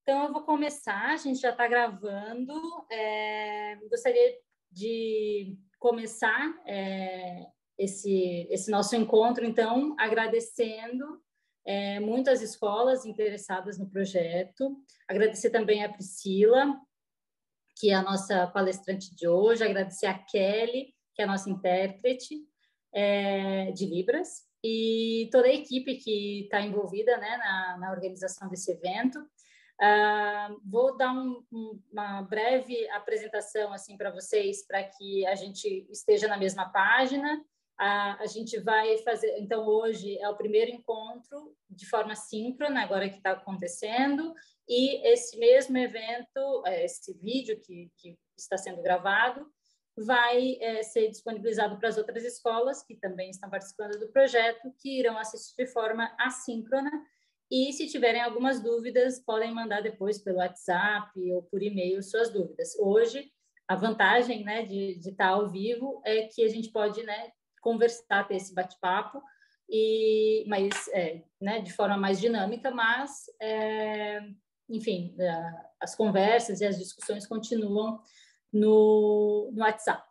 Então, eu vou começar, a gente já está gravando. Gostaria de começar esse nosso encontro, então, agradecendo muito as escolas interessadas no projeto, agradecer também a Priscila, que é a nossa palestrante de hoje, agradecer a Kelly, que é a nossa intérprete de Libras, e toda a equipe que está envolvida, né, na organização desse evento. Vou dar uma breve apresentação assim para vocês, para que a gente esteja na mesma página. A gente vai fazer, então hoje é o primeiro encontro de forma síncrona, agora que está acontecendo, e esse mesmo evento, esse vídeo que está sendo gravado, vai ser disponibilizado para as outras escolas que também estão participando do projeto, que irão assistir de forma assíncrona. E se tiverem algumas dúvidas, podem mandar depois pelo WhatsApp ou por e-mail suas dúvidas. Hoje, a vantagem, né, de estar ao vivo é que a gente pode, né, conversar, ter esse bate-papo, né, de forma mais dinâmica, mas, enfim, as conversas e as discussões continuam no WhatsApp.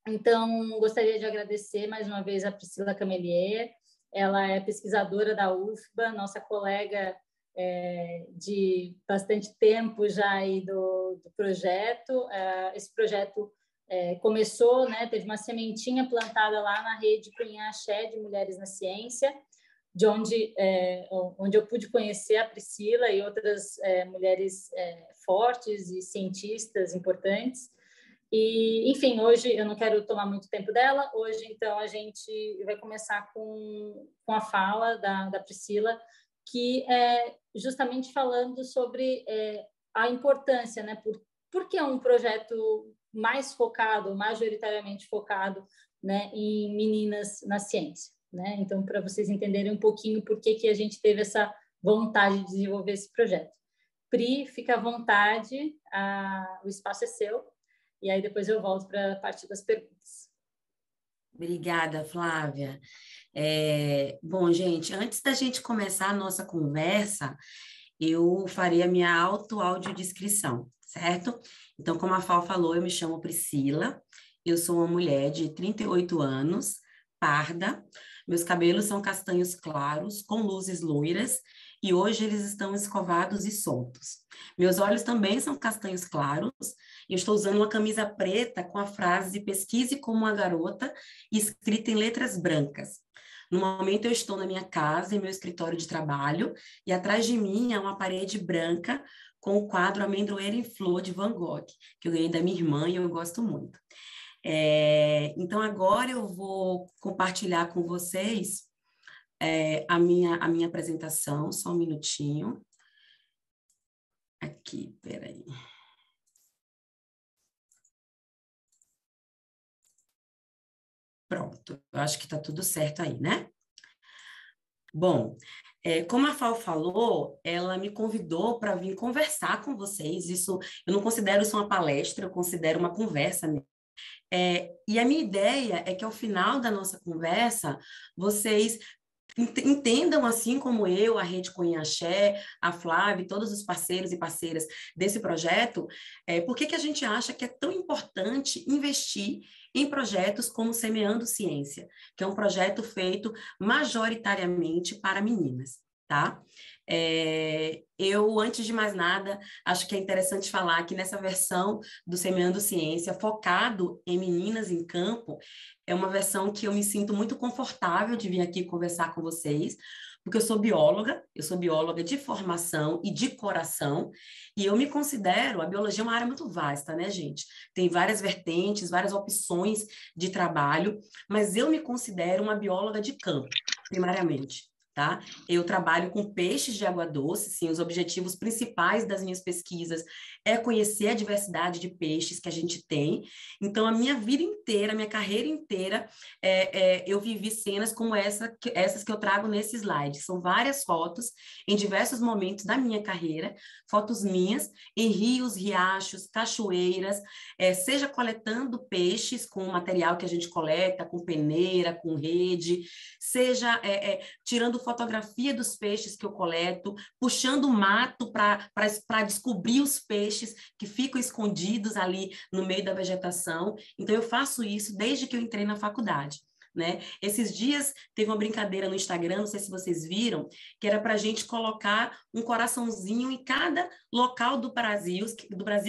Então, gostaria de agradecer mais uma vez a Priscila Camelier. Ela é pesquisadora da UFBA, nossa colega de bastante tempo já aí do projeto. Esse projeto começou, né, teve uma sementinha plantada lá na rede Cunha Axé de Mulheres na Ciência, de onde eu pude conhecer a Priscila e outras mulheres fortes e cientistas importantes. E, enfim, hoje eu não quero tomar muito tempo dela. Hoje, então, a gente vai começar com a fala da Priscila, que é justamente falando sobre a importância, né? Por que é um projeto mais focado, majoritariamente focado, né, em meninas na ciência, né? Então, para vocês entenderem um pouquinho por que a gente teve essa vontade de desenvolver esse projeto. Pri, fica à vontade, o espaço é seu. E aí depois eu volto para a parte das perguntas. Obrigada, Flávia. Bom, gente, antes da gente começar a nossa conversa, eu farei a minha audiodescrição, certo? Então, como a Fal falou, eu me chamo Priscila, eu sou uma mulher de 38 anos, parda, meus cabelos são castanhos claros, com luzes loiras, e hoje eles estão escovados e soltos. Meus olhos também são castanhos claros, e eu estou usando uma camisa preta com a frase "pesquise como uma garota", escrita em letras brancas. No momento eu estou na minha casa, em meu escritório de trabalho, e atrás de mim há uma parede branca com o quadro Amendoeira em Flor, de Van Gogh, que eu ganhei da minha irmã e eu gosto muito. Então, agora eu vou compartilhar com vocês a minha apresentação, só um minutinho. Aqui, peraí. Pronto, eu acho que está tudo certo aí, né? Bom, como a Fal falou, ela me convidou para vir conversar com vocês. Isso, eu não considero isso uma palestra, eu considero uma conversa mesmo. E a minha ideia é que ao final da nossa conversa, vocês entendam, assim como eu, a Rede Cunha Axé, a Flávia, todos os parceiros e parceiras desse projeto, por que a gente acha que é tão importante investir em projetos como Semeando Ciência, que é um projeto feito majoritariamente para meninas, tá? Eu, antes de mais nada, acho que é interessante falar que nessa versão do Semeando Ciência, focado em meninas em campo, é uma versão que eu me sinto muito confortável de vir aqui conversar com vocês, porque eu sou bióloga de formação e de coração, e eu me considero, a biologia é uma área muito vasta, né, gente? Tem várias vertentes, várias opções de trabalho, mas eu me considero uma bióloga de campo, primariamente. Tá? Eu trabalho com peixes de água doce, sim, os objetivos principais das minhas pesquisas é conhecer a diversidade de peixes que a gente tem. Então, a minha vida inteira, a minha carreira inteira, eu vivi cenas como essas que eu trago nesse slide. São várias fotos em diversos momentos da minha carreira, fotos minhas em rios, riachos, cachoeiras, seja coletando peixes com o material que a gente coleta, com peneira, com rede, seja tirando fotografia dos peixes que eu coleto, puxando mato para descobrir os peixes que ficam escondidos ali no meio da vegetação. Então, eu faço isso desde que eu entrei na faculdade. Né? Esses dias teve uma brincadeira no Instagram, não sei se vocês viram, que era para a gente colocar um coraçãozinho em cada local do Brasil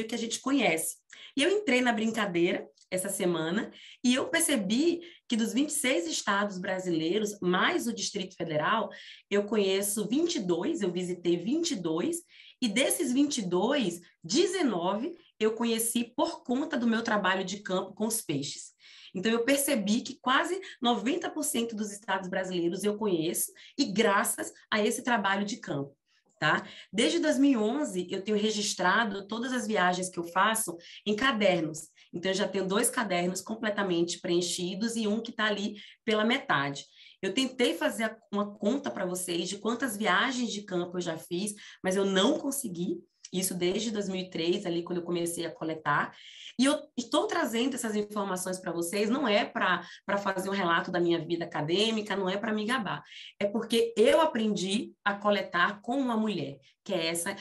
que a gente conhece. E eu entrei na brincadeira essa semana e eu percebi que dos 26 estados brasileiros, mais o Distrito Federal, eu conheço 22, eu visitei 22, e desses 22, 19 eu conheci por conta do meu trabalho de campo com os peixes. Então, eu percebi que quase 90% dos estados brasileiros eu conheço, e graças a esse trabalho de campo. Tá? Desde 2011, eu tenho registrado todas as viagens que eu faço em cadernos. Então, eu já tenho 2 cadernos completamente preenchidos e um que está ali pela metade. Eu tentei fazer uma conta para vocês de quantas viagens de campo eu já fiz, mas eu não consegui. Isso desde 2003, ali quando eu comecei a coletar. E eu estou trazendo essas informações para vocês, não é para fazer um relato da minha vida acadêmica, não é para me gabar. É porque eu aprendi a coletar com uma mulher, que é essa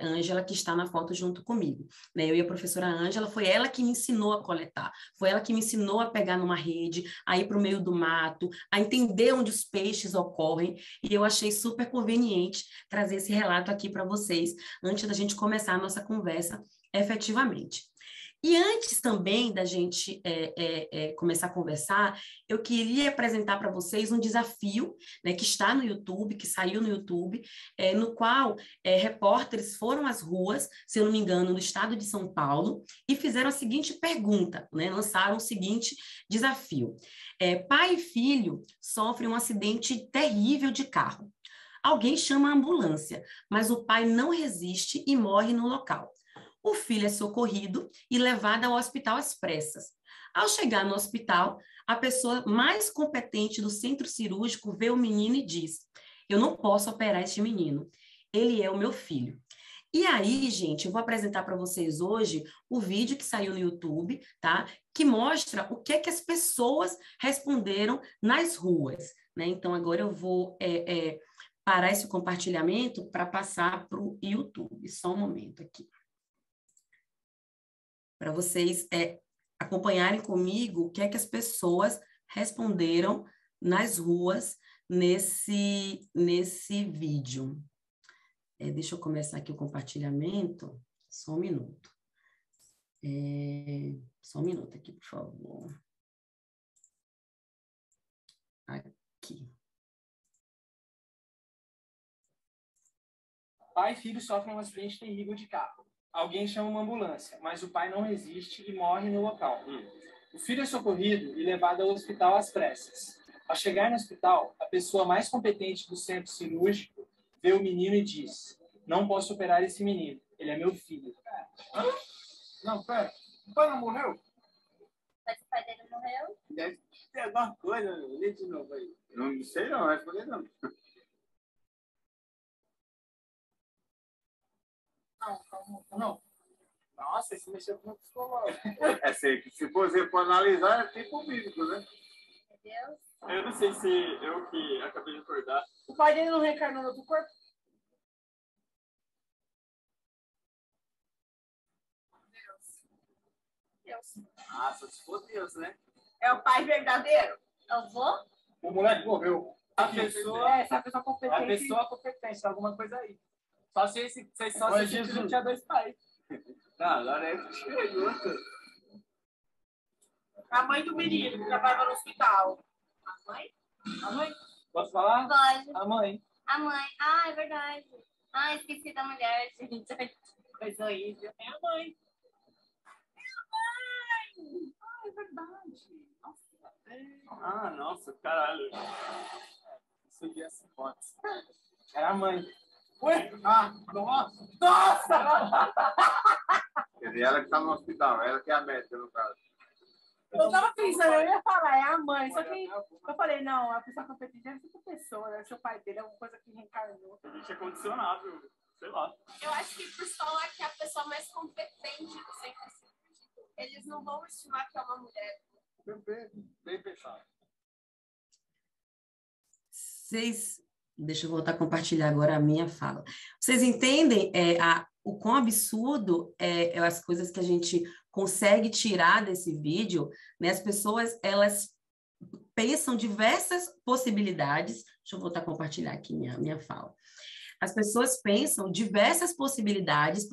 Ângela, que está na foto junto comigo. Né? Eu e a professora Ângela, foi ela que me ensinou a coletar, foi ela que me ensinou a pegar numa rede, a ir para o meio do mato, a entender onde os peixes ocorrem, e eu achei super conveniente trazer esse relato aqui para vocês, antes da gente começar a nossa conversa efetivamente. E antes também da gente começar a conversar, eu queria apresentar para vocês um desafio, né, que está no YouTube, que saiu no YouTube, no qual repórteres foram às ruas, se eu não me engano, no estado de São Paulo, e fizeram a seguinte pergunta, né, lançaram o seguinte desafio. Pai e filho sofrem um acidente terrível de carro. Alguém chama a ambulância, mas o pai não resiste e morre no local. O filho é socorrido e levado ao hospital às pressas. Ao chegar no hospital, a pessoa mais competente do centro cirúrgico vê o menino e diz: eu não posso operar este menino, ele é o meu filho. E aí, gente, eu vou apresentar para vocês hoje o vídeo que saiu no YouTube, tá? Que mostra o que é que as pessoas responderam nas ruas, né? Então, agora eu vou parar esse compartilhamento para passar para o YouTube. Só um momento aqui. Para vocês acompanharem comigo o que é que as pessoas responderam nas ruas nesse vídeo. Deixa eu começar aqui o compartilhamento. Só um minuto. Só um minuto aqui, por favor. Aqui. Pai e filho sofrem um acidente terrível de carro. Alguém chama uma ambulância, mas o pai não resiste e morre no local. O filho é socorrido e levado ao hospital às pressas. Ao chegar no hospital, a pessoa mais competente do centro cirúrgico vê o menino e diz: não posso operar esse menino, ele é meu filho. Hã? Não, pera, o pai não morreu? Mas o pai dele morreu? Deve ter alguma coisa, lê de novo aí. Não sei não, vai responder não. Não. Nossa, esse mexeu com o psicológico. Se você for analisar, é tipo bíblico, né? Meu Deus. Eu não sei se eu que acabei de acordar. O pai dele não reencarnou no outro corpo? Deus. Ah, só se for Deus, né? É o pai verdadeiro? Eu vou? O moleque morreu. A pessoa competente. A pessoa competente, alguma coisa aí. Só se esse não tinha 2 pais. Não, agora é chegou. A mãe do menino que trabalhava no hospital. A mãe? A mãe? Posso falar? Pode. A mãe. A mãe. Ah, é verdade. Ah, esqueci da mulher, gente. Coisa horrível. É a mãe. Ah, é verdade. Ah, nossa, caralho. Isso aqui é assim, pode. Era a mãe. Ué? Ah, nossa! Nossa! Quer dizer, ela que está no hospital, ela que é a médica, no caso. Eu tava pensando, eu ia falar, é a mãe. Só que eu falei, não, a pessoa competente deve ser outra pessoa, deve ser o pai dele, alguma coisa que reencarnou. A gente é condicionado, sei lá. Eu acho que por falar que é a pessoa mais competente do centro cirúrgico, eles não vão estimar que é uma mulher. Perfeito, bem pensado. Vocês Deixa eu voltar a compartilhar agora a minha fala. Vocês entendem o quão absurdo as coisas que a gente consegue tirar desse vídeo, né? As pessoas, elas pensam diversas possibilidades. Deixa eu voltar a compartilhar aqui minha fala. As pessoas pensam diversas possibilidades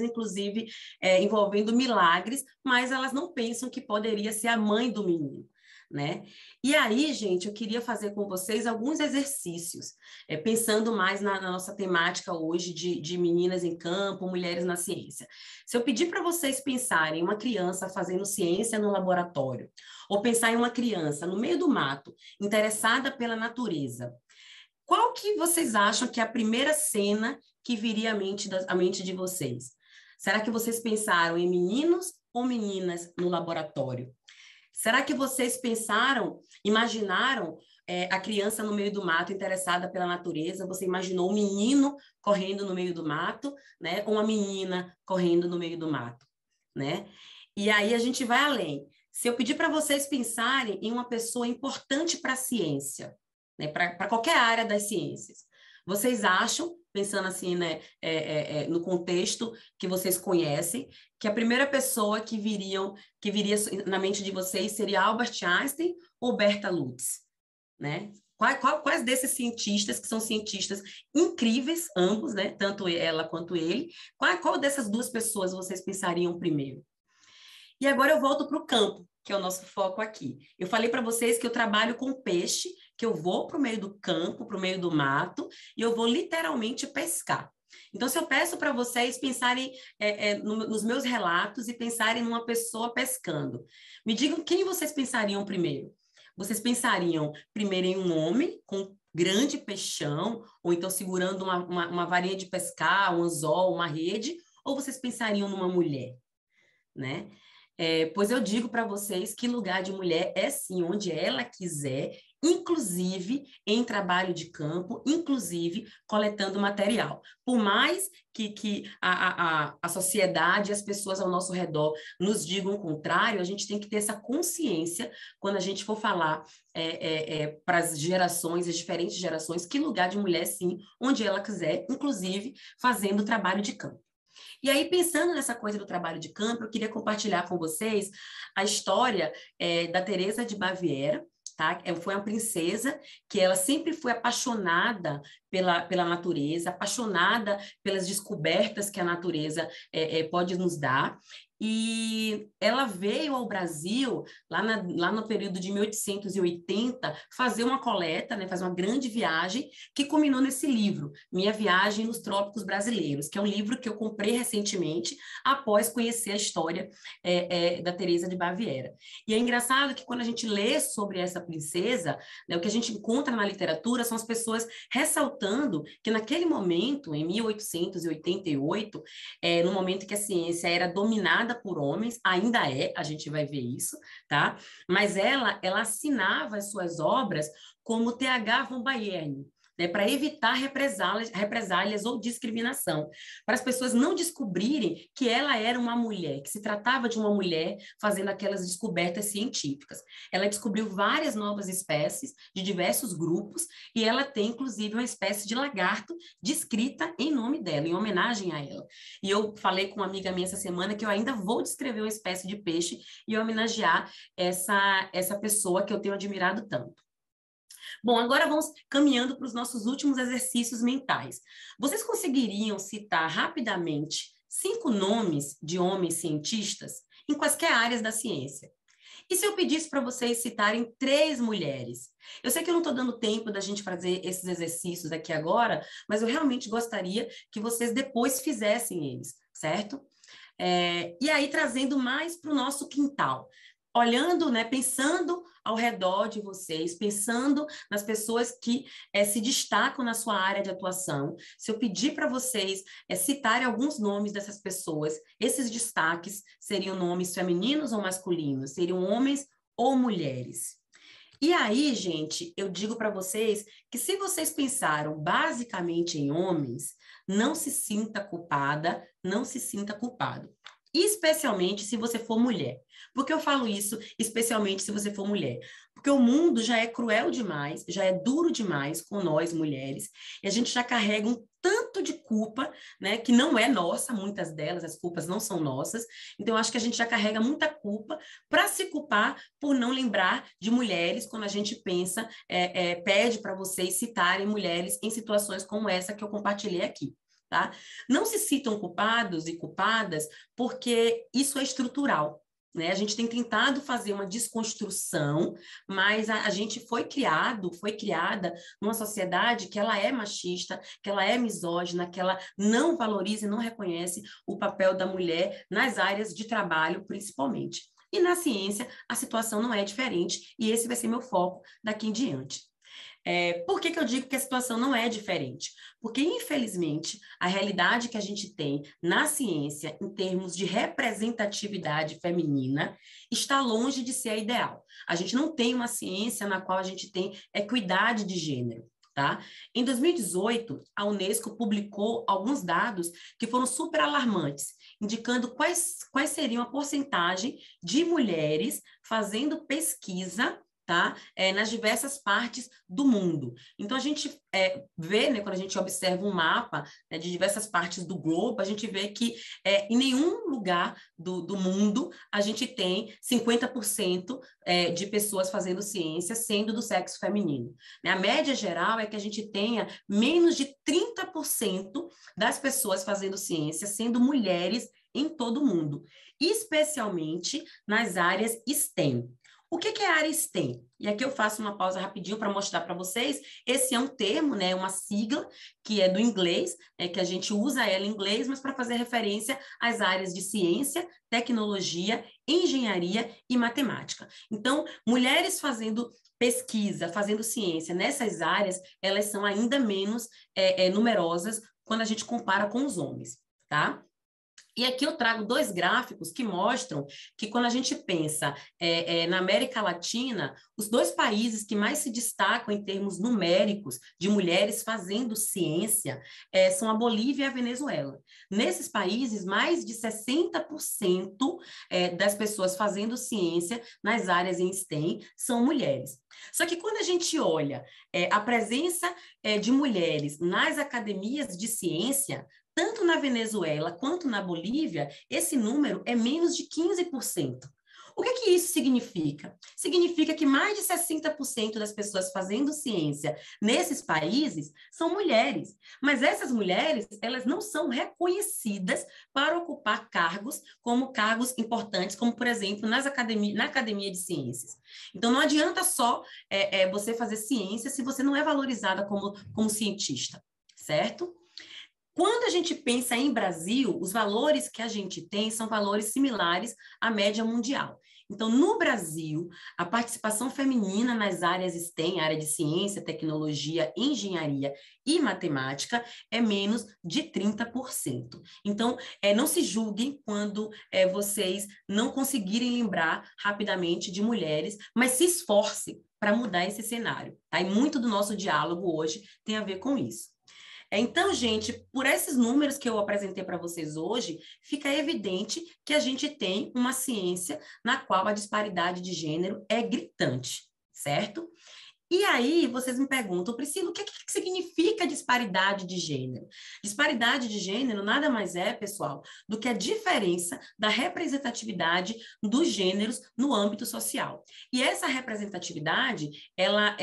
inclusive envolvendo milagres, mas elas não pensam que poderia ser a mãe do menino, né? E aí, gente, eu queria fazer com vocês alguns exercícios, pensando mais na nossa temática hoje de meninas em campo, mulheres na ciência. Se eu pedir para vocês pensarem em uma criança fazendo ciência no laboratório, ou pensar em uma criança no meio do mato, interessada pela natureza, qual que vocês acham que é a primeira cena que viria à mente de vocês? Será que vocês pensaram em meninos ou meninas no laboratório? Será que vocês imaginaram a criança no meio do mato interessada pela natureza? Você imaginou um menino correndo no meio do mato, né? Ou uma menina correndo no meio do mato, né? E aí a gente vai além. Se eu pedir para vocês pensarem em uma pessoa importante para a ciência, né, para qualquer área das ciências. Vocês acham, pensando assim, né, no contexto que vocês conhecem, que a primeira pessoa que viria na mente de vocês seria Albert Einstein ou Berta Lutz? Né? Quais desses cientistas, que são cientistas incríveis, ambos, né, tanto ela quanto ele, qual dessas duas pessoas vocês pensariam primeiro? E agora eu volto para o campo, que é o nosso foco aqui. Eu falei para vocês que eu trabalho com peixe, que eu vou para o meio do campo, para o meio do mato, e eu vou literalmente pescar. Então, se eu peço para vocês pensarem nos meus relatos e pensarem numa pessoa pescando, me digam quem vocês pensariam primeiro. Vocês pensariam primeiro em um homem com grande peixão, ou então segurando uma varinha de pescar, um anzol, uma rede, ou vocês pensariam numa mulher, né? Pois eu digo para vocês que lugar de mulher é sim onde ela quiser, inclusive em trabalho de campo, inclusive coletando material. Por mais que a sociedade, as pessoas ao nosso redor nos digam o contrário, a gente tem que ter essa consciência quando a gente for falar para as gerações, as diferentes gerações, que lugar de mulher sim, onde ela quiser, inclusive fazendo trabalho de campo. E aí, pensando nessa coisa do trabalho de campo, eu queria compartilhar com vocês a história da Teresa de Baviera, tá? Foi uma princesa que ela sempre foi apaixonada pela natureza, apaixonada pelas descobertas que a natureza pode nos dar. E ela veio ao Brasil, lá no período de 1880, fazer uma coleta, né, fazer uma grande viagem, que culminou nesse livro, Minha Viagem nos Trópicos Brasileiros, que é um livro que eu comprei recentemente, após conhecer a história da Teresa de Baviera. E é engraçado que quando a gente lê sobre essa princesa, né, o que a gente encontra na literatura são as pessoas ressaltando que naquele momento, em 1888, no momento que a ciência era dominada por homens, ainda a gente vai ver isso, tá? Mas ela assinava as suas obras como T.H. von Bayern, né, para evitar represálias ou discriminação, para as pessoas não descobrirem que ela era uma mulher, que se tratava de uma mulher fazendo aquelas descobertas científicas. Ela descobriu várias novas espécies de diversos grupos e ela tem, inclusive, uma espécie de lagarto descrita em nome dela, em homenagem a ela. E eu falei com uma amiga minha essa semana que eu ainda vou descrever uma espécie de peixe e homenagear essa pessoa que eu tenho admirado tanto. Bom, agora vamos caminhando para os nossos últimos exercícios mentais. Vocês conseguiriam citar rapidamente 5 nomes de homens cientistas em quaisquer áreas da ciência? E se eu pedisse para vocês citarem 3 mulheres? Eu sei que eu não estou dando tempo da gente fazer esses exercícios aqui agora, mas eu realmente gostaria que vocês depois fizessem eles, certo? E aí, trazendo mais para o nosso quintal. Olhando, né, pensando ao redor de vocês, pensando nas pessoas que se destacam na sua área de atuação, se eu pedir para vocês citarem alguns nomes dessas pessoas, esses destaques seriam nomes femininos ou masculinos? Seriam homens ou mulheres? E aí, gente, eu digo para vocês que se vocês pensaram basicamente em homens, não se sinta culpada, não se sinta culpado. especialmente se você for mulher. Por que eu falo isso, especialmente se você for mulher? Porque o mundo já é cruel demais, já é duro demais com nós, mulheres, e a gente já carrega um tanto de culpa, né, que não é nossa, muitas delas, as culpas não são nossas, então eu acho que a gente já carrega muita culpa para se culpar por não lembrar de mulheres quando a gente pensa, pede para vocês citarem mulheres em situações como essa que eu compartilhei aqui. Tá? Não se citam culpados e culpadas porque isso é estrutural. Né? A gente tem tentado fazer uma desconstrução, mas a gente foi criada numa sociedade que ela é machista, que ela é misógina, que ela não valoriza e não reconhece o papel da mulher nas áreas de trabalho, principalmente. E na ciência, a situação não é diferente, e esse vai ser meu foco daqui em diante. Por que eu digo que a situação não é diferente? Porque, infelizmente, a realidade que a gente tem na ciência, em termos de representatividade feminina, está longe de ser a ideal. A gente não tem uma ciência na qual a gente tem equidade de gênero. Tá? Em 2018, a Unesco publicou alguns dados que foram super alarmantes, indicando quais seriam a porcentagem de mulheres fazendo pesquisa, tá? Nas diversas partes do mundo. Então, a gente vê, né, quando a gente observa um mapa, né, de diversas partes do globo, a gente vê que em nenhum lugar do mundo a gente tem 50% de pessoas fazendo ciência sendo do sexo feminino. Né? A média geral é que a gente tenha menos de 30% das pessoas fazendo ciência sendo mulheres em todo o mundo, especialmente nas áreas STEM. O que é a área STEM? E aqui eu faço uma pausa rapidinho para mostrar para vocês. Esse é um termo, né, uma sigla que é do inglês, que a gente usa ela em inglês, mas para fazer referência às áreas de ciência, tecnologia, engenharia e matemática. Então, mulheres fazendo pesquisa, fazendo ciência nessas áreas, elas são ainda menos numerosas quando a gente compara com os homens, tá? E aqui eu trago dois gráficos que mostram que quando a gente pensa na América Latina, os dois países que mais se destacam em termos numéricos de mulheres fazendo ciência são a Bolívia e a Venezuela. Nesses países, mais de 60% das pessoas fazendo ciência nas áreas em STEM são mulheres. Só que quando a gente olha a presença de mulheres nas academias de ciência, tanto na Venezuela quanto na Bolívia, esse número é menos de 15%. O que isso significa? Significa que mais de 60% das pessoas fazendo ciência nesses países são mulheres. Mas essas mulheres, elas não são reconhecidas para ocupar cargos como cargos importantes, como, por exemplo, na academia de ciências. Então, não adianta só você fazer ciência se você não é valorizada como cientista, certo? Quando a gente pensa em Brasil, os valores que a gente tem são valores similares à média mundial. Então, no Brasil, a participação feminina nas áreas STEM, área de ciência, tecnologia, engenharia e matemática, é menos de 30%. Então, não se julguem quando vocês não conseguirem lembrar rapidamente de mulheres, mas se esforcem para mudar esse cenário. Tá? E muito do nosso diálogo hoje tem a ver com isso. Então, gente, por esses números que eu apresentei para vocês hoje, fica evidente que a gente tem uma ciência na qual a disparidade de gênero é gritante, certo? E aí, vocês me perguntam, Priscila, o que significa disparidade de gênero? Disparidade de gênero nada mais é, pessoal, do que a diferença da representatividade dos gêneros no âmbito social. E essa representatividade, ela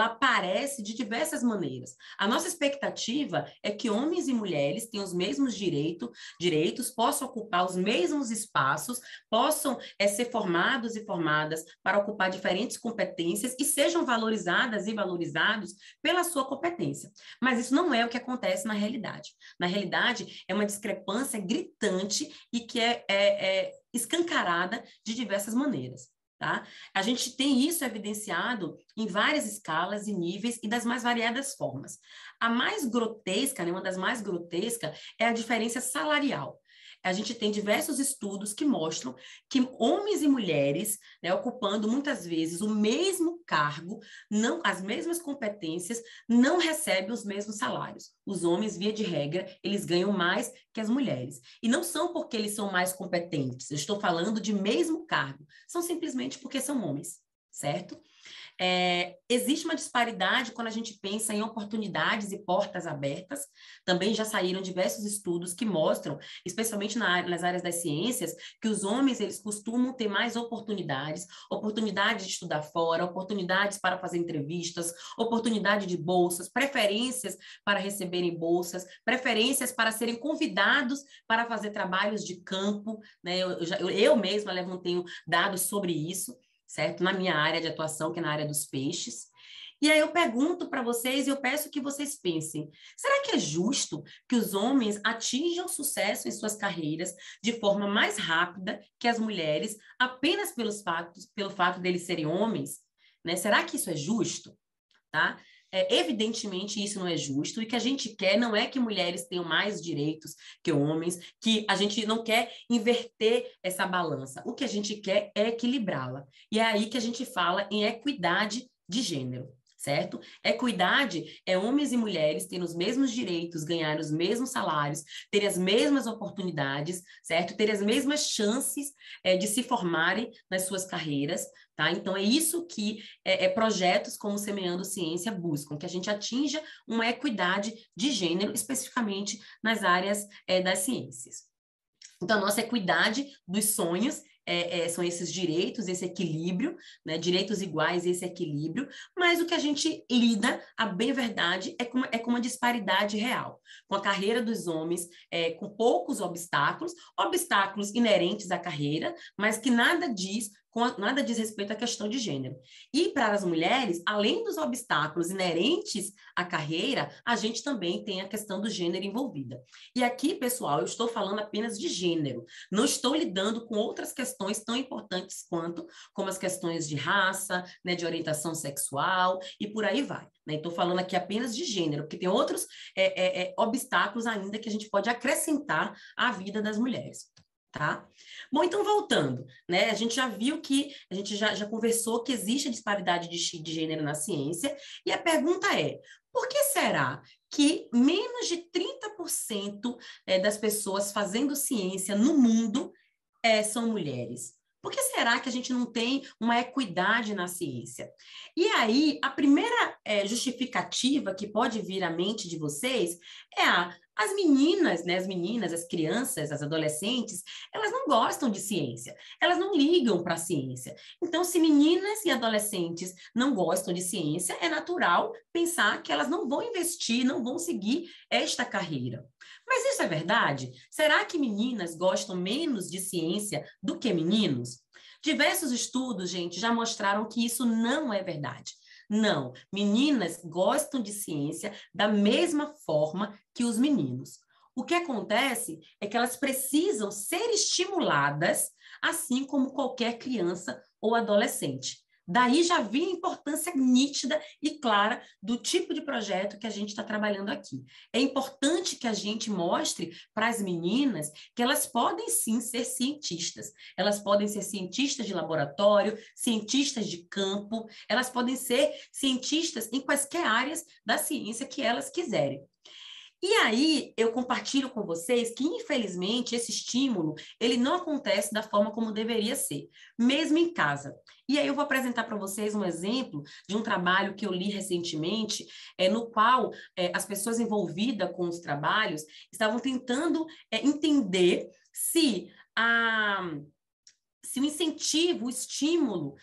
aparece de diversas maneiras. A nossa expectativa é que homens e mulheres tenham os mesmos direitos, possam ocupar os mesmos espaços, possam ser formados e formadas para ocupar diferentes competências e sejam valorizadas e valorizados pela sua competência. Mas isso não é o que acontece na realidade. Na realidade, é uma discrepância gritante e que é escancarada de diversas maneiras. Tá? A gente tem isso evidenciado em várias escalas e níveis e das mais variadas formas. A mais grotesca, né, uma das mais grotescas, é a diferença salarial. a gente tem diversos estudos que mostram que homens e mulheres, né, ocupando muitas vezes o mesmo cargo, não, as mesmas competências, não recebem os mesmos salários. Os homens, via de regra, eles ganham mais que as mulheres. E não são porque eles são mais competentes, eu estou falando de mesmo cargo, são simplesmente porque são homens, certo? Existe uma disparidade quando a gente pensa em oportunidades e portas abertas. Também já saíram diversos estudos que mostram, especialmente nas áreas das ciências, que os homens eles costumam ter mais oportunidades de estudar fora, oportunidades para fazer entrevistas, oportunidade de bolsas, preferências para receberem bolsas, preferências para serem convidados para fazer trabalhos de campo, né? Eu mesma tenho dados sobre isso, certo? Na minha área de atuação, que é na área dos peixes. E aí eu pergunto para vocês e eu peço que vocês pensem, será que é justo que os homens atinjam sucesso em suas carreiras de forma mais rápida que as mulheres, apenas pelo fato deles serem homens? Né? Será que isso é justo? Tá? Evidentemente isso não é justo, e o que a gente quer não é que mulheres tenham mais direitos que homens, que a gente não quer inverter essa balança. O que a gente quer é equilibrá-la. E é aí que a gente fala em equidade de gênero, certo? Equidade é homens e mulheres terem os mesmos direitos, ganhar os mesmos salários, terem as mesmas oportunidades, certo? Terem as mesmas chances de se formarem nas suas carreiras, tá? Então, é isso que projetos como Semeando Ciência buscam, que a gente atinja uma equidade de gênero, especificamente nas áreas das ciências. Então, a nossa equidade dos sonhos são esses direitos, esse equilíbrio, né? Direitos iguais, esse equilíbrio, mas o que a gente lida, a bem verdade, é com uma disparidade real, com a carreira dos homens, com poucos obstáculos inerentes à carreira, mas que nada diz respeito à questão de gênero. E para as mulheres, além dos obstáculos inerentes à carreira, a gente também tem a questão do gênero envolvida. E aqui, pessoal, eu estou falando apenas de gênero, não estou lidando com outras questões tão importantes como as questões de raça, né, de orientação sexual e por aí vai. Né? Estou falando aqui apenas de gênero, porque tem outros obstáculos ainda que a gente pode acrescentar à vida das mulheres. Tá? Bom, então voltando, né? A gente já viu que, a gente já conversou que existe a disparidade de gênero na ciência, e a pergunta é, por que será que menos de 30% das pessoas fazendo ciência no mundo são mulheres? Por que será que a gente não tem uma equidade na ciência? E aí, a primeira justificativa que pode vir à mente de vocês é as meninas, né, as crianças, as adolescentes, elas não gostam de ciência, elas não ligam para a ciência. Então, se meninas e adolescentes não gostam de ciência, é natural pensar que elas não vão investir, não vão seguir esta carreira. Mas isso é verdade? Será que meninas gostam menos de ciência do que meninos? Diversos estudos, gente, já mostraram que isso não é verdade. Não, meninas gostam de ciência da mesma forma que os meninos. O que acontece é que elas precisam ser estimuladas, assim como qualquer criança ou adolescente. Daí já vi a importância nítida e clara do tipo de projeto que a gente está trabalhando aqui. É importante que a gente mostre para as meninas que elas podem sim ser cientistas. Elas podem ser cientistas de laboratório, cientistas de campo, elas podem ser cientistas em quaisquer áreas da ciência que elas quiserem. E aí, eu compartilho com vocês que, infelizmente, esse estímulo, ele não acontece da forma como deveria ser, mesmo em casa. E aí eu vou apresentar para vocês um exemplo de um trabalho que eu li recentemente, no qual as pessoas envolvidas com os trabalhos estavam tentando entender se o incentivo, o estímulo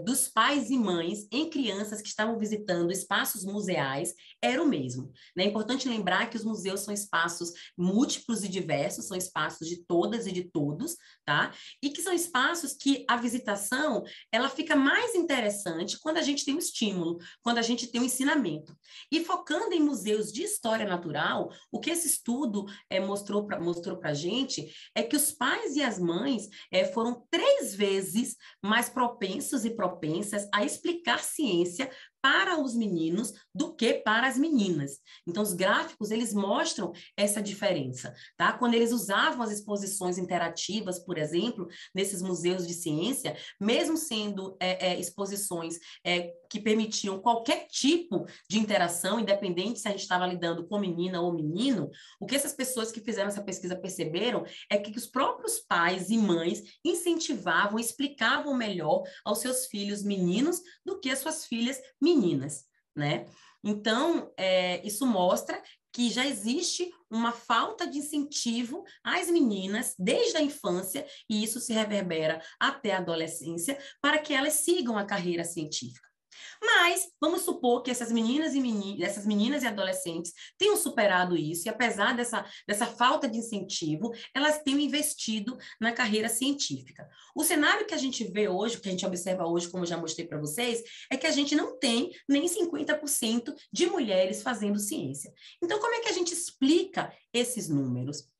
dos pais e mães em crianças que estavam visitando espaços museais era o mesmo. É importante lembrar que os museus são espaços múltiplos e diversos, são espaços de todas e de todos, tá? E que são espaços que a visitação, ela fica mais interessante quando a gente tem um estímulo, quando a gente tem um ensinamento. E focando em museus de história natural, o que esse estudo mostrou para a gente é que os pais e as mães foram 3 vezes mais propensos e propensas a explicar ciência para os meninos do que para as meninas. Então, os gráficos, eles mostram essa diferença, tá? Quando eles usavam as exposições interativas, por exemplo, nesses museus de ciência, mesmo sendo exposições que permitiam qualquer tipo de interação, independente se a gente estava lidando com menina ou menino, o que essas pessoas que fizeram essa pesquisa perceberam é que os próprios pais e mães incentivavam, explicavam melhor aos seus filhos meninos do que às suas filhas meninas, né? Então, isso mostra que já existe uma falta de incentivo às meninas desde a infância, e isso se reverbera até a adolescência, para que elas sigam a carreira científica. Mas vamos supor que essas meninas e adolescentes tenham superado isso, e apesar dessa falta de incentivo, elas tenham investido na carreira científica. O cenário que a gente vê hoje, que a gente observa hoje, como eu já mostrei para vocês, é que a gente não tem nem 50% de mulheres fazendo ciência. Então, como é que a gente explica esses números?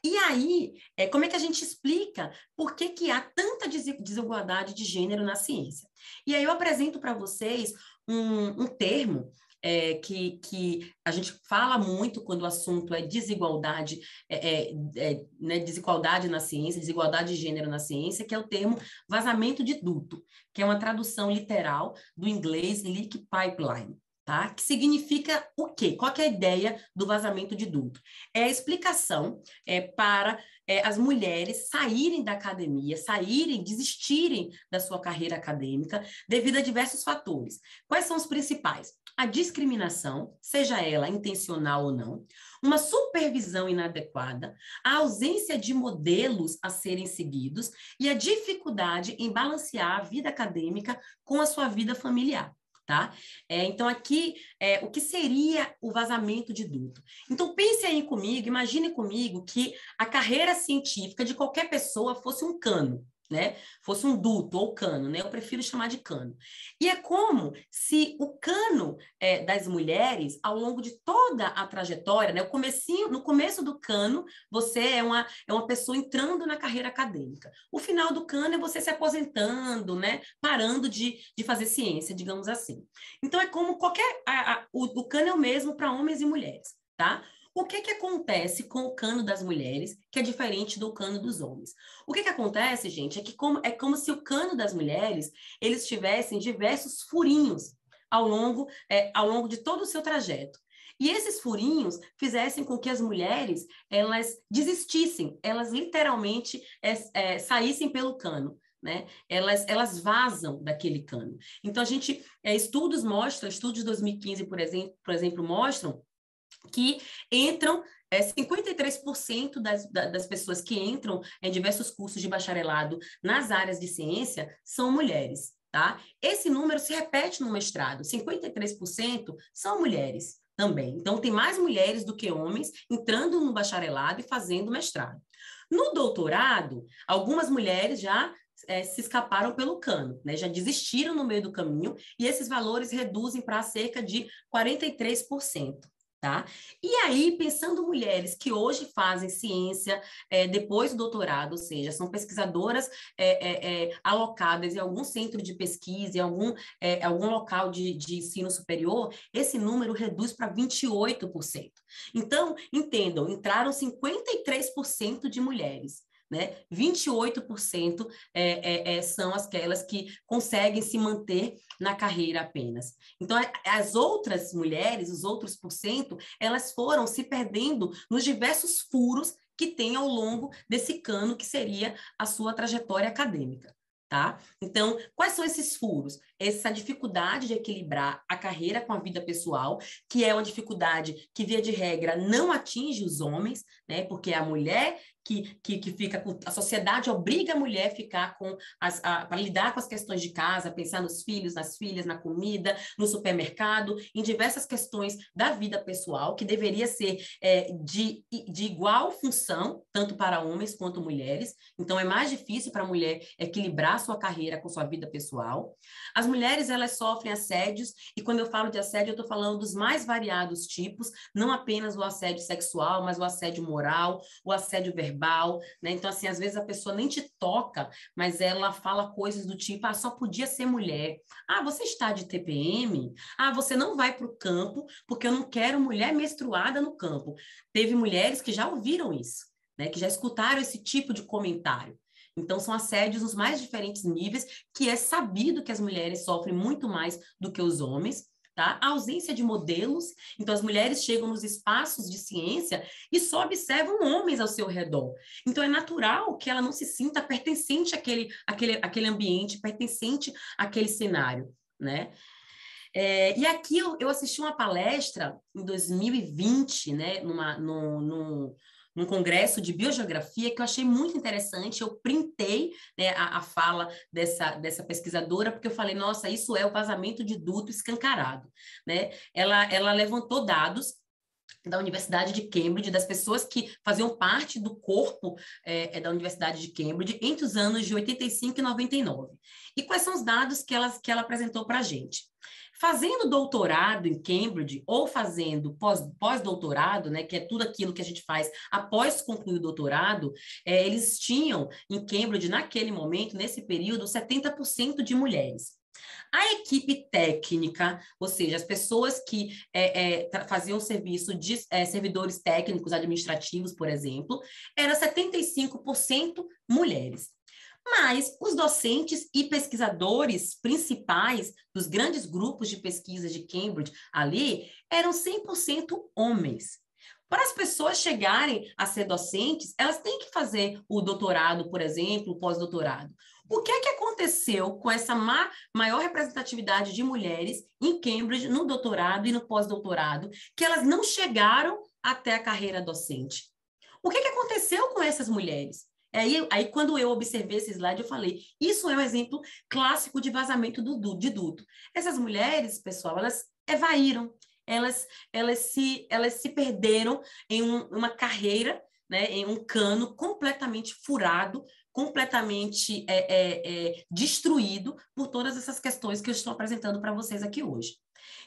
E aí, como é que a gente explica por que há tanta desigualdade de gênero na ciência? E aí eu apresento para vocês um termo que a gente fala muito quando o assunto é desigualdade, né, desigualdade na ciência, desigualdade de gênero na ciência, que é o termo vazamento de duto, que é uma tradução literal do inglês leak pipeline. Tá? Que significa o quê? Qual que é a ideia do vazamento de duto? É a explicação para as mulheres saírem da academia, desistirem da sua carreira acadêmica devido a diversos fatores. Quais são os principais? A discriminação, seja ela intencional ou não, uma supervisão inadequada, a ausência de modelos a serem seguidos e a dificuldade em balancear a vida acadêmica com a sua vida familiar. Tá? Então, aqui, o que seria o vazamento de duto? Então, pense aí comigo, imagine comigo que a carreira científica de qualquer pessoa fosse um cano, né? Fosse um duto ou cano, né? Eu prefiro chamar de cano. E é como se o cano das mulheres, ao longo de toda a trajetória, né? No começo do cano, você é uma pessoa entrando na carreira acadêmica. O final do cano é você se aposentando, né? Parando de fazer ciência, digamos assim. Então, é como o cano é o mesmo para homens e mulheres, tá? O que acontece com o cano das mulheres, que é diferente do cano dos homens? O que acontece, gente, é como se o cano das mulheres, eles tivessem diversos furinhos ao longo de todo o seu trajeto. E esses furinhos fizessem com que as mulheres, elas desistissem, elas literalmente saíssem pelo cano. Né? Elas vazam daquele cano. Então, estudos de 2015, por exemplo, mostram que entram 53% das pessoas que entram em diversos cursos de bacharelado nas áreas de ciência são mulheres, tá? Esse número se repete no mestrado, 53% são mulheres também. Então, tem mais mulheres do que homens entrando no bacharelado e fazendo mestrado. No doutorado, algumas mulheres já se escaparam pelo cano, né? Já desistiram no meio do caminho, e esses valores reduzem para cerca de 43%. Tá? E aí, pensando mulheres que hoje fazem ciência depois do doutorado, ou seja, são pesquisadoras alocadas em algum centro de pesquisa, em algum local de ensino superior, esse número reduz para 28%. Então, entendam, entraram 53% de mulheres. Né? 28% são aquelas que conseguem se manter na carreira apenas. Então, as outras mulheres, os outros %, elas foram se perdendo nos diversos furos que tem ao longo desse cano que seria a sua trajetória acadêmica. Tá? Então, quais são esses furos? Essa dificuldade de equilibrar a carreira com a vida pessoal, que é uma dificuldade que, via de regra, não atinge os homens, né? Porque é a mulher que fica com... A sociedade obriga a mulher a ficar para lidar com as questões de casa, pensar nos filhos, nas filhas, na comida, no supermercado, em diversas questões da vida pessoal, que deveria ser de igual função, tanto para homens quanto mulheres. Então, é mais difícil para a mulher equilibrar sua carreira com sua vida pessoal. As mulheres, elas sofrem assédios, e quando eu falo de assédio, eu estou falando dos mais variados tipos, não apenas o assédio sexual, mas o assédio moral, o assédio verbal, verbal, né? Então, assim, às vezes a pessoa nem te toca, mas ela fala coisas do tipo, ah, só podia ser mulher. Ah, você está de TPM? Ah, você não vai para o campo porque eu não quero mulher menstruada no campo. Teve mulheres que já ouviram isso, né? Que já escutaram esse tipo de comentário. Então, são assédios nos mais diferentes níveis, que é sabido que as mulheres sofrem muito mais do que os homens, tá? A ausência de modelos, então as mulheres chegam nos espaços de ciência e só observam homens ao seu redor. Então, é natural que ela não se sinta pertencente àquele ambiente, pertencente àquele cenário, né? E aqui eu assisti uma palestra em 2020, né, num congresso de biogeografia que eu achei muito interessante. Eu printei, né, a fala dessa pesquisadora, porque eu falei, nossa, isso é o vazamento de duto escancarado, né? Ela levantou dados da Universidade de Cambridge, das pessoas que faziam parte do corpo da Universidade de Cambridge entre os anos de 85 e 99. E quais são os dados que ela apresentou para a gente? Fazendo doutorado em Cambridge ou fazendo pós-doutorado, né, que é tudo aquilo que a gente faz após concluir o doutorado, eles tinham em Cambridge, naquele momento, nesse período, 70% de mulheres. A equipe técnica, ou seja, as pessoas que faziam serviço de servidores técnicos administrativos, por exemplo, era 75% mulheres. Mas os docentes e pesquisadores principais dos grandes grupos de pesquisa de Cambridge ali eram 100% homens. Para as pessoas chegarem a ser docentes, elas têm que fazer o doutorado, por exemplo, o pós-doutorado. O que é que aconteceu com essa maior representatividade de mulheres em Cambridge, no doutorado e no pós-doutorado, que elas não chegaram até a carreira docente? O que é que aconteceu com essas mulheres? Aí, quando eu observei esse slide, eu falei, isso é um exemplo clássico de vazamento de duto. Essas mulheres, pessoal, elas evaíram, elas se perderam em uma carreira, né, em um cano completamente furado, completamente destruído por todas essas questões que eu estou apresentando para vocês aqui hoje.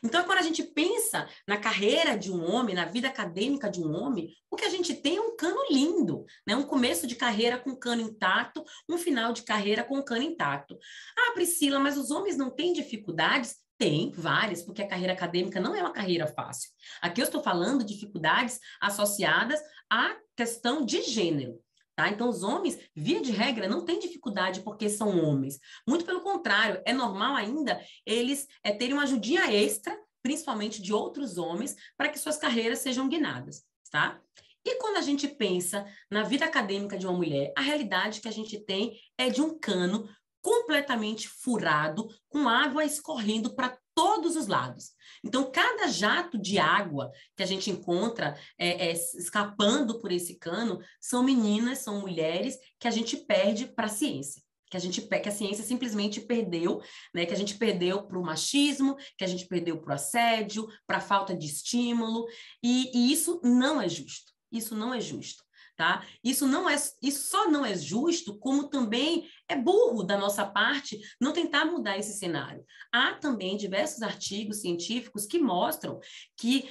Então, quando a gente pensa na carreira de um homem, na vida acadêmica de um homem, o que a gente tem é um cano lindo, né? Um começo de carreira com cano intacto, um final de carreira com cano intacto. Ah, Priscila, mas os homens não têm dificuldades? Tem várias, porque a carreira acadêmica não é uma carreira fácil. Aqui eu estou falando de dificuldades associadas à questão de gênero. Tá? Então, os homens, via de regra, não têm dificuldade porque são homens. Muito pelo contrário, é normal ainda eles terem uma ajudinha extra, principalmente de outros homens, para que suas carreiras sejam guinadas. Tá? E quando a gente pensa na vida acadêmica de uma mulher, a realidade que a gente tem é de um cano completamente furado, com água escorrendo para todos os lados. Então, cada jato de água que a gente encontra escapando por esse cano são meninas, são mulheres que a gente perde para a ciência. Que a ciência simplesmente perdeu, né? Que a gente perdeu para o machismo, que a gente perdeu para o assédio, para a falta de estímulo, e isso não é justo. Isso não é justo. Tá? Isso só não é justo, como também é burro da nossa parte não tentar mudar esse cenário. Há também diversos artigos científicos que mostram que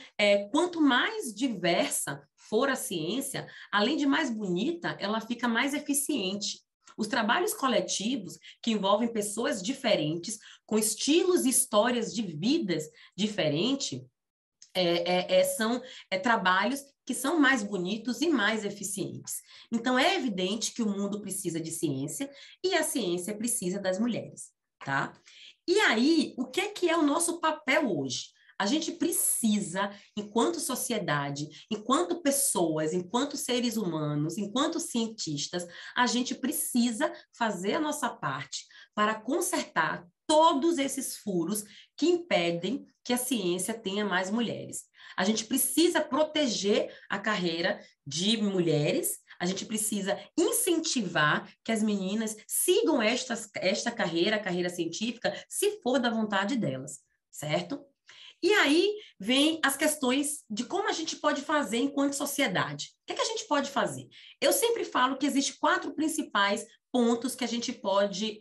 quanto mais diversa for a ciência, além de mais bonita, ela fica mais eficiente. Os trabalhos coletivos, que envolvem pessoas diferentes, com estilos e histórias de vidas diferentes, são trabalhos que são mais bonitos e mais eficientes. Então, é evidente que o mundo precisa de ciência e a ciência precisa das mulheres, tá? E aí, o que é o nosso papel hoje? A gente precisa, enquanto sociedade, enquanto pessoas, enquanto seres humanos, enquanto cientistas, a gente precisa fazer a nossa parte para consertar todos esses furos que impedem que a ciência tenha mais mulheres. A gente precisa proteger a carreira de mulheres, a gente precisa incentivar que as meninas sigam esta carreira, a carreira científica, se for da vontade delas, certo? E aí vem as questões de como a gente pode fazer enquanto sociedade. O que é que a gente pode fazer? Eu sempre falo que existem 4 principais pontos que a gente pode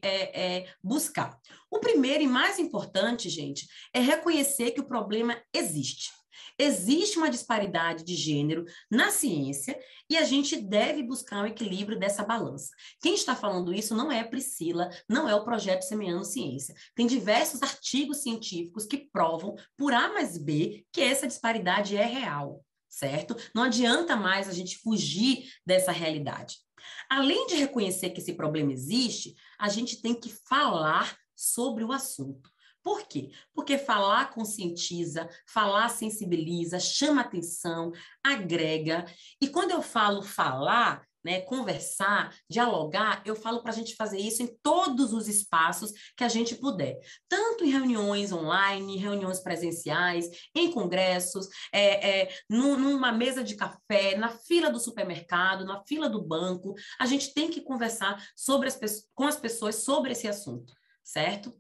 buscar. O primeiro e mais importante, gente, é reconhecer que o problema existe. Existe uma disparidade de gênero na ciência e a gente deve buscar o equilíbrio dessa balança. Quem está falando isso não é a Priscila, não é o Projeto Semeando Ciência. Tem diversos artigos científicos que provam, por A mais B, que essa disparidade é real, certo? Não adianta mais a gente fugir dessa realidade. Além de reconhecer que esse problema existe, a gente tem que falar sobre o assunto. Por quê? Porque falar conscientiza, falar sensibiliza, chama atenção, agrega. E quando eu falo falar, né, conversar, dialogar, eu falo para a gente fazer isso em todos os espaços que a gente puder. Tanto em reuniões online, reuniões presenciais, em congressos, numa mesa de café, na fila do supermercado, na fila do banco. A gente tem que conversar com as pessoas sobre esse assunto, certo?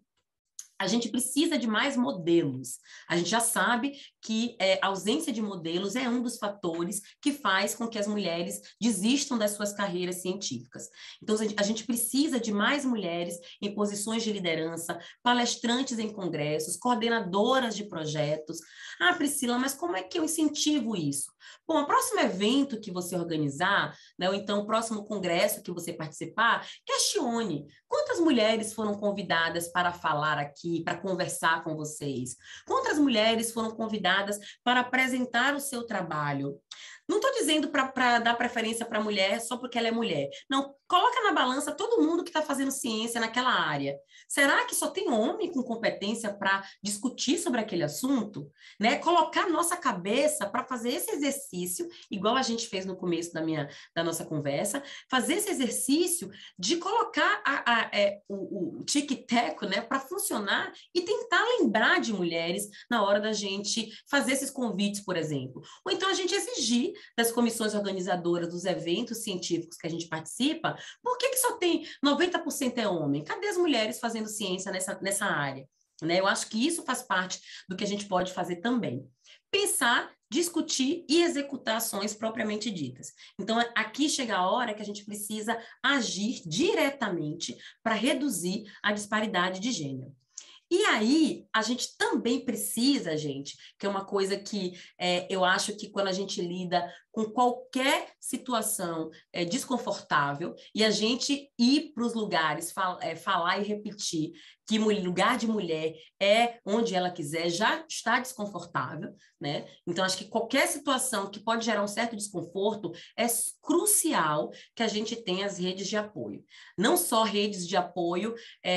A gente precisa de mais modelos. A gente já sabe que a ausência de modelos é um dos fatores que faz com que as mulheres desistam das suas carreiras científicas. Então, a gente precisa de mais mulheres em posições de liderança, palestrantes em congressos, coordenadoras de projetos. Ah, Priscila, mas como é que eu incentivo isso? Bom, o próximo evento que você organizar, né, ou então o próximo congresso que você participar, questione quantas mulheres foram convidadas para falar aqui, para conversar com vocês? Quantas mulheres foram convidadas para apresentar o seu trabalho? Não estou dizendo para dar preferência para a mulher só porque ela é mulher. Não, coloca na balança todo mundo que está fazendo ciência naquela área. Será que só tem homem com competência para discutir sobre aquele assunto? Né? Colocar nossa cabeça para fazer esse exercício, igual a gente fez no começo da nossa conversa, fazer esse exercício de colocar o tic-teco, né, para funcionar e tentar lembrar de mulheres na hora da gente fazer esses convites, por exemplo. Ou então a gente exigir das comissões organizadoras dos eventos científicos que a gente participa, por que só tem 90% é homem? Cadê as mulheres fazendo ciência nessa área? Né? Eu acho que isso faz parte do que a gente pode fazer também. Pensar, discutir e executar ações propriamente ditas. Então, aqui chega a hora que a gente precisa agir diretamente para reduzir a disparidade de gênero. E aí, a gente também precisa, gente, que é uma coisa que eu acho que quando a gente lida com qualquer situação desconfortável e a gente ir para os lugares, falar e repetir que lugar de mulher é onde ela quiser, já está desconfortável, né? Então, acho que qualquer situação que pode gerar um certo desconforto, é crucial que a gente tenha as redes de apoio. Não só redes de apoio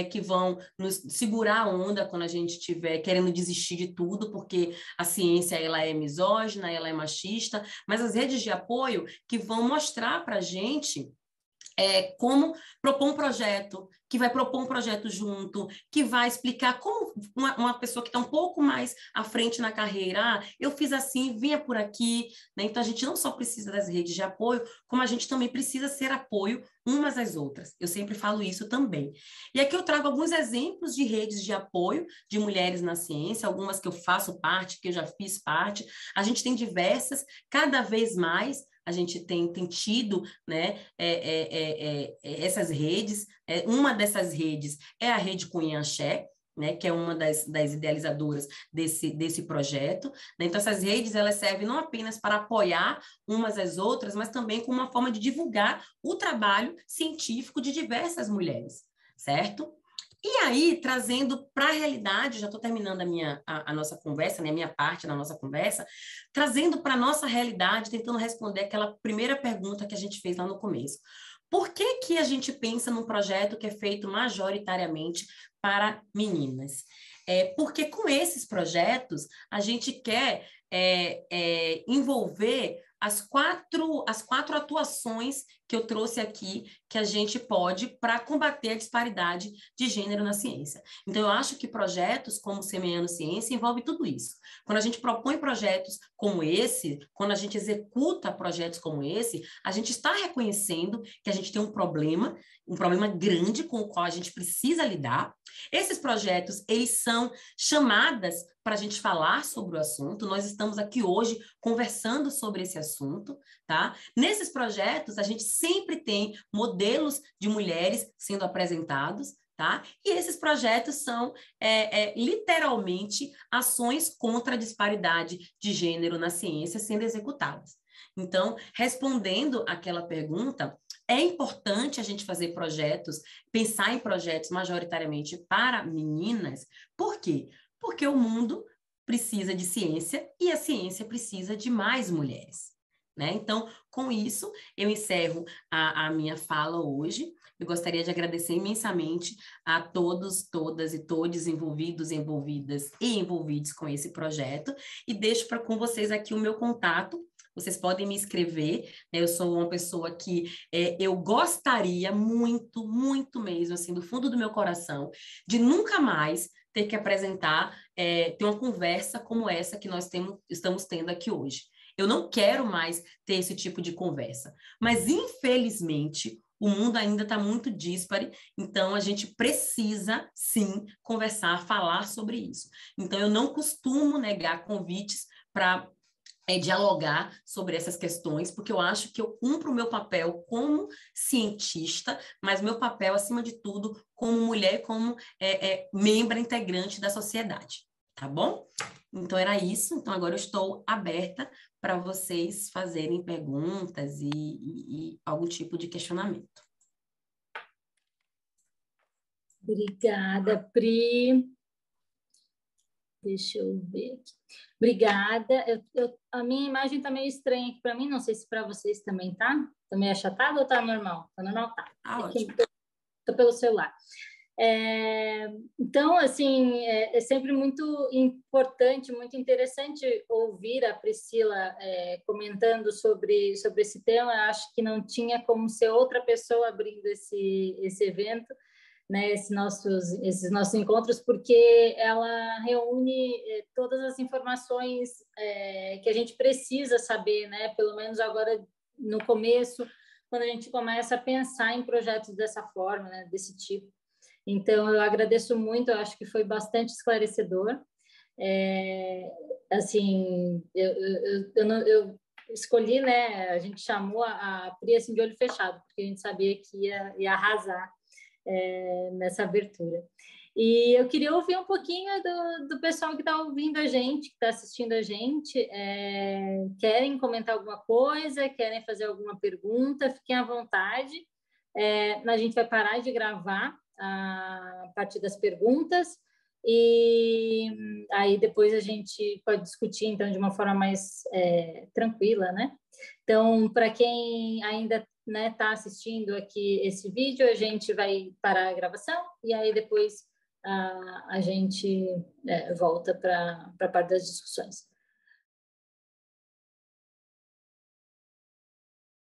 que vão nos segurar a onda quando a gente estiver querendo desistir de tudo, porque a ciência ela é misógina, ela é machista, mas as redes de apoio que vão mostrar para a gente como propor um projeto, que vai propor um projeto junto, que vai explicar como uma pessoa que está um pouco mais à frente na carreira, eu fiz assim, vinha por aqui, né? Então a gente não só precisa das redes de apoio, como a gente também precisa ser apoio umas às outras. Eu sempre falo isso também. E aqui eu trago alguns exemplos de redes de apoio de mulheres na ciência, algumas que eu faço parte, que eu já fiz parte. A gente tem diversas, cada vez mais a gente tem tido, né, essas redes. Uma dessas redes é a Rede Cunha-Axé, né, que é uma das idealizadoras desse projeto. Né? Então, essas redes elas servem não apenas para apoiar umas às outras, mas também como uma forma de divulgar o trabalho científico de diversas mulheres, certo? E aí, trazendo para a realidade, já estou terminando a nossa conversa, né, a minha parte na nossa conversa, trazendo para a nossa realidade, tentando responder aquela primeira pergunta que a gente fez lá no começo. Por que a gente pensa num projeto que é feito majoritariamente para meninas? Porque com esses projetos, a gente quer envolver as quatro atuações que eu trouxe aqui, que a gente pode para combater a disparidade de gênero na ciência. Então, eu acho que projetos como Semeando Ciência envolve tudo isso. Quando a gente propõe projetos como esse, quando a gente executa projetos como esse, a gente está reconhecendo que a gente tem um problema grande com o qual a gente precisa lidar. Esses projetos, eles são chamadas para a gente falar sobre o assunto. Nós estamos aqui hoje conversando sobre esse assunto, tá? Nesses projetos, a gente sempre tem modelos de mulheres sendo apresentados, tá? E esses projetos são literalmente ações contra a disparidade de gênero na ciência sendo executadas. Então, respondendo àquela pergunta, é importante a gente fazer projetos, pensar em projetos majoritariamente para meninas. Por quê? Porque o mundo precisa de ciência e a ciência precisa de mais mulheres, né? Então, com isso, eu encerro a minha fala hoje. Eu gostaria de agradecer imensamente a todos, todas e todos envolvidos, envolvidas e envolvidos com esse projeto e deixo com vocês aqui o meu contato. Vocês podem me escrever, né? Eu sou uma pessoa que eu gostaria muito, muito mesmo, assim, do fundo do meu coração, de nunca mais ter que apresentar, ter uma conversa como essa que nós estamos tendo aqui hoje. Eu não quero mais ter esse tipo de conversa, mas infelizmente o mundo ainda está muito díspare, então a gente precisa sim conversar, falar sobre isso. Então eu não costumo negar convites para dialogar sobre essas questões, porque eu acho que eu cumpro o meu papel como cientista, mas meu papel, acima de tudo, como mulher, como membro integrante da sociedade, tá bom? Então, era isso. Então, agora eu estou aberta para vocês fazerem perguntas e algum tipo de questionamento. Obrigada, Pri. Deixa eu ver aqui. Obrigada. A minha imagem está meio estranha aqui para mim, não sei se para vocês também tá. Tá meio achatado ou tá normal? Tá normal, tá. Ótimo. Tô pelo celular. Então, assim, é sempre muito importante, muito interessante ouvir a Priscila comentando sobre esse tema. Eu acho que não tinha como ser outra pessoa abrindo esse evento, né, esses nossos encontros, porque ela reúne todas as informações que a gente precisa saber, né, pelo menos agora no começo, quando a gente começa a pensar em projetos dessa forma, né, desse tipo. Então, eu agradeço muito, eu acho que foi bastante esclarecedor. Assim, eu escolhi, né, a gente chamou a Pri assim, de olho fechado, porque a gente sabia que ia arrasar nessa abertura. E eu queria ouvir um pouquinho do pessoal que está ouvindo a gente, que está assistindo a gente. Querem comentar alguma coisa? Querem fazer alguma pergunta? Fiquem à vontade. A gente vai parar de gravar a partir das perguntas e aí depois a gente pode discutir então de uma forma mais tranquila, né? Então, para quem ainda está assistindo aqui esse vídeo, a gente vai parar a gravação e aí depois a gente volta para a parte das discussões.